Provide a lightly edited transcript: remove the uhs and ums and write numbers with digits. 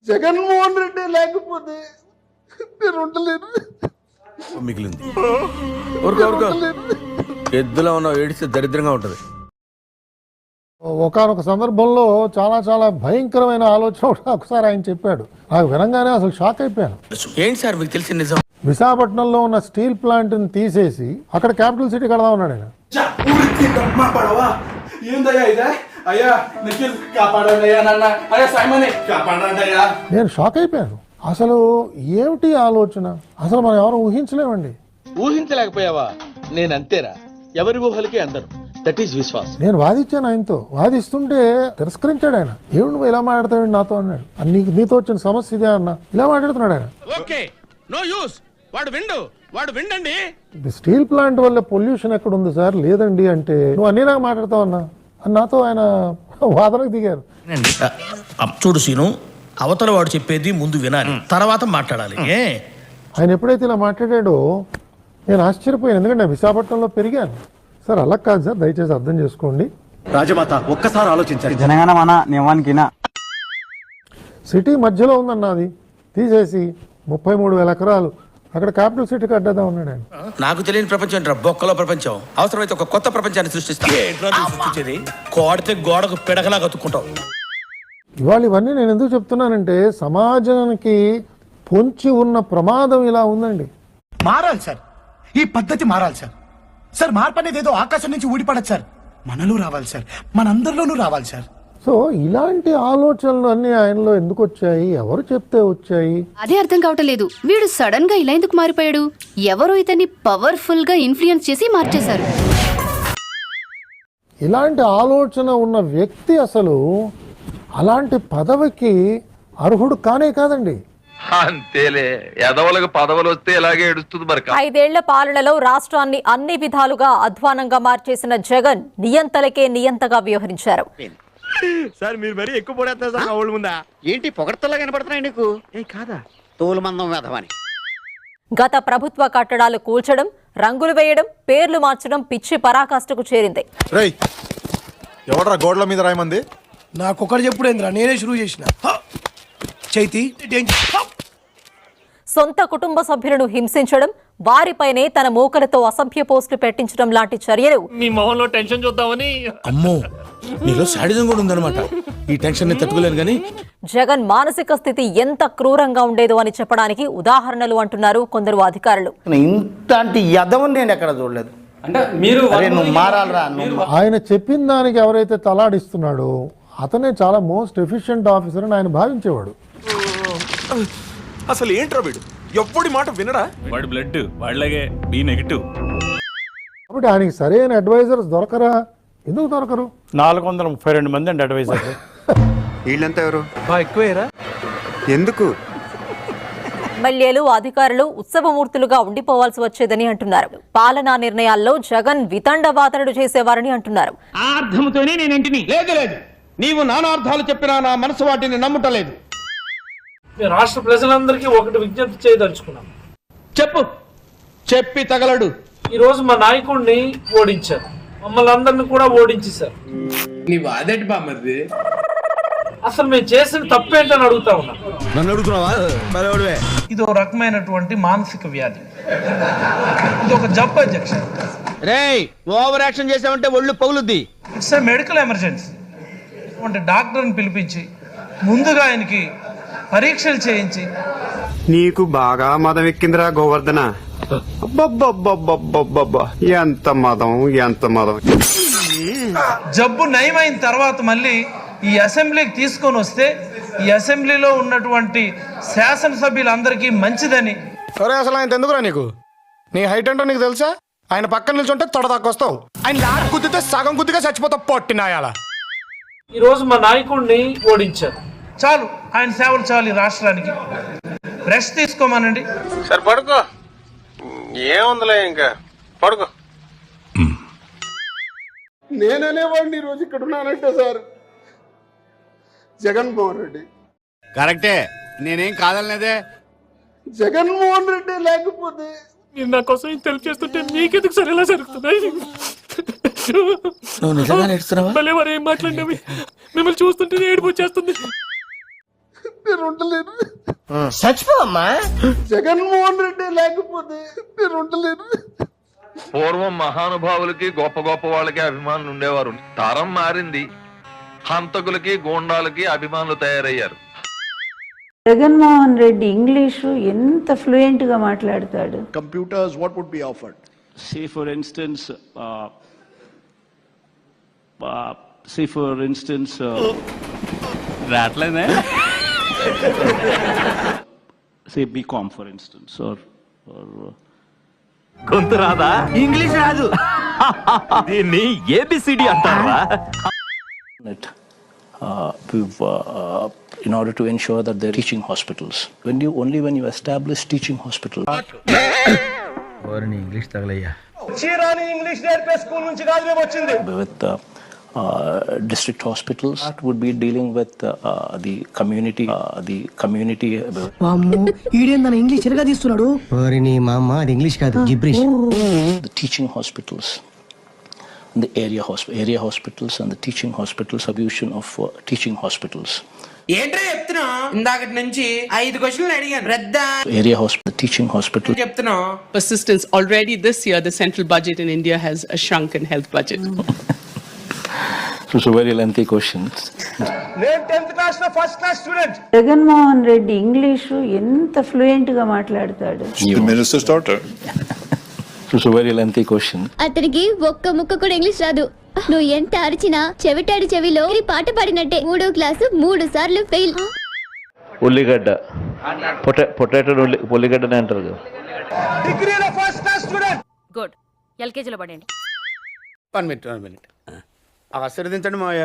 జగన్మోహన్ రెడ్డి లేకపోతే నేను ఉండలేను. మిగిలింది ఎద్దులో ఉన్న ఏడిస్తే దరిద్రంగా ఉంటది. ఒకానొక సందర్భంలో చాలా చాలా భయంకరమైన ఆలోచన ఒకసారి ఆయన చెప్పాడు. నాకు వినంగానే అసలు షాక్ అయిపోయాను. ఏంటి సార్ మీకు తెలిసిన నిజం? విశాఖపట్నంలో ఉన్న స్టీల్ ప్లాంట్ ని తీసేసి అక్కడ క్యాపిటల్ సిటీ కడదాం ఉన్నాడు ఆయన. నేను షాక్ అయిపోయాను. అసలు ఏమిటి ఆలోచన? అసలు మనం ఎవరు ఊహించలేమండి. ఊహించలేకపోయావా? నేను అంతేరా, ఎవరి ఊహలకి అందరు. That is Vishwas. నేను వాదించాను ఆయనతో. వాదిస్తుంటే తిరస్కరించాడు ఆయన. ఏమి నువ్వు ఇలా మాట్లాడతావు నాతో అన్నాడు. నీతో వచ్చిన సమస్య ఇదే అన్న. ఇలా మాట్లాడుతున్నాడు ఆయన. Okay, no use. వాడు విండండి. స్టీల్ ప్లాంట్ వల్ల పొల్యూషన్ ఎక్కడ ఉంది సార్? లేదండి అంటే నువ్వు అన్నిలాగా మాట్లాడతావు అన్న అని నాతో ఆయన వాదనకు దిగారు. చూడు సీను, అవతల వాడు చెప్పేది ముందు వినాలి, తర్వాత మాట్లాడాలి. ఆయన ఎప్పుడైతే ఇలా మాట్లాడాడో నేను ఆశ్చర్యపోయాను. ఎందుకంటే నేను విశాఖపట్నంలో పెరిగాను సార్. అలా కాదు సార్, దయచేసి అర్థం చేసుకోండి. రాజమాత ఒక్కసారి ఆలోచించాలి. జనగణ మన నియమానికినా సిటీ మధ్యలో ఉందన్నది తీసేసి 33,000 ఎకరాలు అక్కడ క్యాపిటల్ సిటీ కట్టేద్దాం ఉన్నాడు ఆయన. నాకు తెలియని ప్రపంచం ఏంట్రా బొక్కలో ప్రపంచం. అవసరమైతే ఒక కొత్త ప్రపంచాన్ని సృష్టించేది. కోడితే గోడకు పిడకలా కతుక్కుంటావు. ఇవాళ ఇవన్నీ నేను ఎందుకు చెప్తున్నానంటే సమాజానికి పొంచి ఉన్న ప్రమాదం ఇలా ఉందండి. మారాలి సార్, ఈ పద్ధతి మారాలి సార్. సార్ మార్పు అనేది ఏదో ఆకాశం నుంచి ఊడిపడదు సార్, మనలో రావాలి సార్, మనందరిలోనూ రావాలి సార్. సో ఇలాంటి ఆలోచనలు అన్ని ఆయనలో ఎందుకు వచ్చాయి? ఎవరు చెప్తే వచ్చాయి? అదే అర్థం కావటం లేదు. వీడు సడన్ గా ఇలా ఎందుకు మారిపోయాడు? ఎవరో ఇతన్ని పవర్ఫుల్ గా ఇన్ఫ్లుయెన్స్ చేసి మార్చేశారు. ఇలాంటి ఆలోచన ఉన్న వ్యక్తి అసలు అలాంటి పదవికి అర్హుడు కానే కాదండి. అంతేలే, ఎదవలకు పదవులు వస్తే ఇలాగే ఏడుస్తుంది మరి. 5 ఏళ్ల పాలనలో రాష్ట్రాన్ని అన్ని విధాలుగా అధ్వానంగా మార్చేసిన జగన్ నియంతలకే నియంతగా వ్యవహరించారు. సార్ మీరు మరీ ఎక్కువ పడేస్తారు సార్. ఊళ్ళ ముందా ఏంటి పొగడతలా కనపడుతున్నాయి నీకు? కాదా? తోలు మందం వేధవని. గత ప్రభుత్వ కట్టడాలు కూల్చడం, రంగులు వేయడం, పేర్లు మార్చడం పిచ్చి పరాకాష్ఠకు చేరింది. ఎవడరా గోడల మీద రాయమంది? నాకొకటి చెప్పుడేంద్రా, నేనే షురూ చేసిన. చైతి సొంత కుటుంబ సభ్యులను హింసించడం, వారిపైనే తన మూకలతో అసభ్య పోస్టులు పెట్టించడం లాంటి చర్యలు మీ మొహంలో టెన్షన్ చూద్దామని. అమ్మో, నీలో శాడిజం కూడా ఉందన్నమాట. ఈ టెన్షన్ ని తట్టుకోలేను కానీ జగన్ మానసిక స్థితి ఎంత క్రూరంగా ఉండేదో అని చెప్పడానికి ఉదాహరణలు అంటున్నారు కొందరు అధికారులు. ఇంతటి యదవని నేను ఎక్కడ చూడలేదు. అంటే మీరు నువ్వు మారాలరా. ఆయన చెప్పిన దానికి ఎవరైతే తలాడిస్తున్నాడో అతనే చాలా మోస్ట్ ఎఫిషియెంట్ ఆఫీసర్ అని ఆయన భావించేవాడు. అసలు ఏంట్రా వీడు? ఎవ్వడి మాట వినడా? వాడి బ్లడ్ వాళ్ళగే బి నెగటివ్. కాబట్టి ఆయనకి సరైన అడ్వైజర్స్ దొరకరా? ఎందుకు దొరకరు? 432 మంది అండి అడ్వైజర్. వీళ్ళంతా ఎవరు? ఎక్కువేరా. ఎందుకు? ఎమ్మెల్యేలు, అధికారులు ఉత్సవమూర్తులుగా ఉండిపోవాల్సి వచ్చేదని అంటున్నారు. పాలనా నిర్ణయాల్లో జగన్ వితండవాదనలు చేసేవారని అంటున్నారు. ఆ అర్థంతోనే నేనేంటిని. లేదు, నీవు నానార్థాలు చెప్పినా నా మనసు వాటిని నమ్ముటలేదు. రాష్ట్ర ప్రజలందరికీ ఒకటి విజ్ఞప్తి చేయదలుచుకున్నాం. చెప్పి తగలడు. ఈ రోజు మా నాయకుడిని ఓడించారు, మమ్మల్ని అందరిని కూడా ఓడించేశారు. అసలు మేము చేసిన తప్పేంటని అడుగుతా ఉన్నాం. నన్ను అడుగుతున్నావా? ఇది ఒక రకమైనటువంటి మానసిక వ్యాధి, ఇది ఒక జబ్బు అధ్యక్ష. రేయ్, ఓవర్ యాక్షన్ చేసామంటే ఒళ్ళు పగులుద్ది. It's a medical emergency. అంటే డాక్టర్ని పిలిపించి ముందుగా ఆయనకి పరీక్షలు చేయించి. నీకు బాగా మదం ఎక్కిందిరా గోవర్ధన. ఎంత మదం, ఎంత మదం. జబ్బు నయమైన తర్వాత మళ్ళీ ఈ అసెంబ్లీకి తీసుకొని వస్తే ఈ అసెంబ్లీలో ఉన్నటువంటి శాసనసభ్యులందరికీ మంచిదని. సరే, అసలు ఆయన ఎందుకురా నీకు? నీ హైట్ ఏంటో నీకు తెలుసా? ఆయన పక్కన నిల్చుంటే తొడదాకొస్తావు. ఆయన లాక్ గుద్దితే సగం గుద్దిగా చచ్చిపోతావు పొట్టినాయాల. ఈ రోజు మా నాయకుడిని ఓడించారు. చాలు, ఆయన సేవలు చాలు ఈ రాష్ట్రానికి. రెస్ట్ తీసుకోమనండి. సరే పడుకో, ఏముందిలే ఇంకా పడుకో. నేననేవాడిని ఈ రోజు ఇక్కడ ఉన్నానంటే సార్ జగన్మోహన్ రెడ్డి. కరెక్టే, నేనేం కాదనలేదే. జగన్మోహన్ రెడ్డి లేకపోతే మీరు నా కోసం ఇంత హెల్ప్ చేస్తుంటే మీకెందుకు సరే ఎలా జరుగుతున్నాయి? నువ్వు నిజంగా నేర్చున్నావా? భలే వారు ఏం మాట్లాడినవి మిమ్మల్ని చూస్తుంటే ఏడుపు వచ్చేస్తుంది. నేను ఉండలేను. చచ్చిపోమ్మా. జగన్మోహన్ రెడ్డి లేకపోతే నేను ఉండలేను. పూర్వం మహానుభావులకి గొప్ప గొప్ప వాళ్ళకి అభిమానులు ఉండేవారు. తరం మారింది, హంతకులకి గూండాలకి అభిమానులు తయారయ్యారు. జగన్మోహన్ రెడ్డి ఇంగ్లీషు ఎంత ఫ్లూయెంట్ గా మాట్లాడతాడు. Computers, what would be offered? Say for instance, రాట్లేదే say BCom for instance, or గొంతు రాదా? ఇంగ్లీష్ రాదు. దీన్ని ఏబిసిడి అంటారా? In order to ensure that they're teaching hospitals. When you establish teaching hospitals. English తగలయ్యా. చీరాని ఇంగ్లీష్ నేర్పే స్కూల్ నుంచి కాదు మేము వచ్చింది. With district hospitals, it would be dealing with the community. ఈడేందన్న ఇంగ్లీష్ తిరగా తీస్తున్నాడు. ఇంగ్లీష్ కాదు gibberish. The teaching hospitals, the area hospitals and the teaching hospitals, substitution of teaching hospitals. ఏంట్రా చెప్తున్నా? ఇందాకటి నుంచి 5 క్వశ్చన్లు అడిగాను. రద్దా Area hospital, teaching hospital. చెప్తున్నా. Persistence. Already this year, the central budget in India has a shrunken health budget. So very lengthy questions. నేను 10th class లో first class student. Jaganmohan Reddy English ఎంత ఫ్లూయెంట్ గా మాట్లాడతాడు. The minister's daughter. So very lengthy questions. అతనికి ఒక్క ముక్క కూడా English రాదు. నువ్వు ఎంత అరిచినా చెవిటాడి చెవిలో పాట పాడినట్టే. 3వ క్లాసు 3 సార్లు ఫెయిల్. ఉల్లిగడ్డ, పొటాటో ఉల్లిగడ్డనే అంటారు కదా. డిగ్రీలో ఫస్ట్ క్లాస్ స్టూడెంట్. గుడ్. ఎల్కేజీలో పడండి. 1 minute. ఆశీర్వదించండి మావయ్య.